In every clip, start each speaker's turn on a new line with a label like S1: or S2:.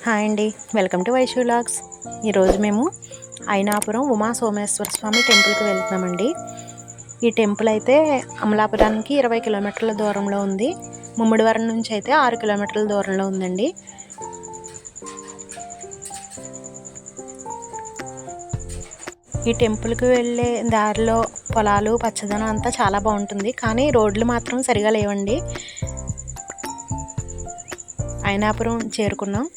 S1: Hi అండి, welcome to Vaishu vlogs. ఈరోజు మేము అయినాపురం ఉమా సోమేశ్వర స్వామి టెంపుల్కి వెళ్తున్నామండి. ఈ టెంపుల్ అయితే అమలాపురానికి 20 కిలోమీటర్ల దూరంలో ఉంది. ముమ్మిడివరం నుంచి అయితే 6 కిలోమీటర్ల దూరంలో ఉందండి. ఈ టెంపుల్కి వెళ్ళే దారిలో పొలాలు, పచ్చదనం అంతా చాలా బాగుంటుంది. కానీ రోడ్లు మాత్రం సరిగా లేవండి. అయినాపురం చేరుకున్నాం.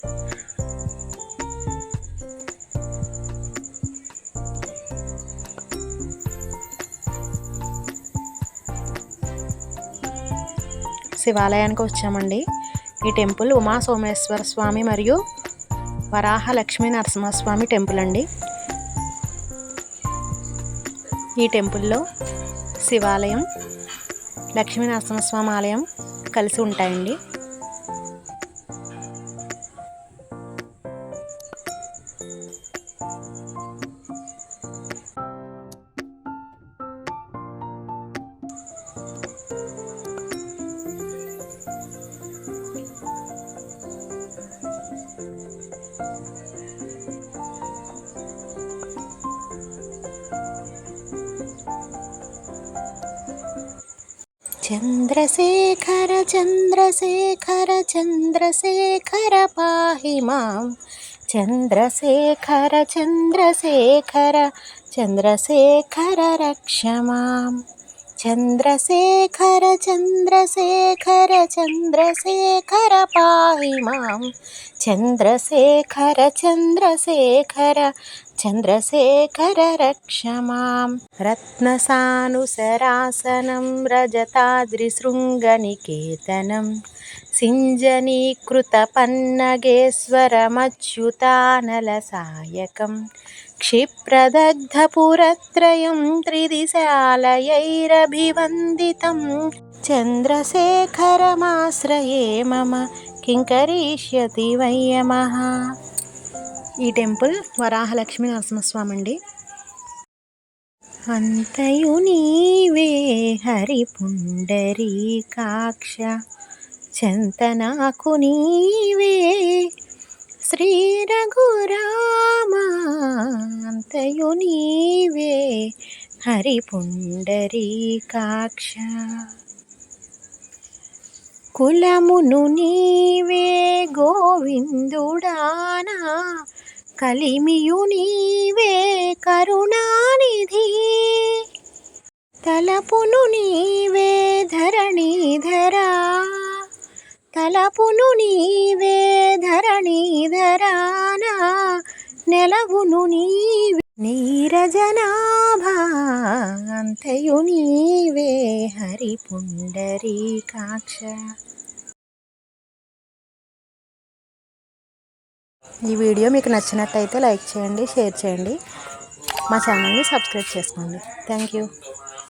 S1: శివాలయానికి వచ్చామండి. ఈ టెంపుల్ ఉమా సోమేశ్వర స్వామి మరియు వరాహ లక్ష్మీ నరసింహస్వామి టెంపుల్ అండి. ఈ టెంపుల్లో శివాలయం, లక్ష్మీ నరసింహస్వామి ఆలయం కలిసి ఉంటాయండి. చంద్రశేఖర చంద్రశేఖర చంద్రశేఖర పాహి మాం, చంద్రశేఖర చంద్రశేఖర చంద్రశేఖర రక్ష మాం, చంద్రశేఖర చంద్రశేఖర చంద్రశేఖర పాహి మాం, చంద్రశేఖర చంద్రశేఖర చంద్రశేఖర రక్ష మాం. రత్నసానుసరాసనం రజతాద్రిశృంగనికేతనం సింజనీకృత పన్నగేశ్వరమచ్యుతానలసాయకం క్షిప్రదగ్ధపురత్రయం త్రిదిశాలయైరభివందితం చంద్రశేఖరమాశ్రయే మమ కింకరీష్యతి వయ్యమః. ఈ టెంపుల్ వరాహలక్ష్మీ నరసింహస్వామి అండి. అంతయు నీవే హరి పుండరీకాక్ష, చెంతనాకు నీవే శ్రీ రఘురామ, అంతయు నీవే హరి పుండరీకాక్ష, కులమును నీవే గోవిందుడానా, కలిమియు నీవే కరుణానిధి, తలపును నీవే ధరణీధరా, తలపును నీవే ధరణీధరానా, నెలవును నీవే నీరజనాభా, అంతయు నీవే హరి పుండరీకాక్ష. ఈ వీడియో మీకు నచ్చినట్టయితే లైక్ చేయండి, షేర్ చేయండి, మా ఛానల్ని సబ్స్క్రైబ్ చేసుకోండి. Thank you.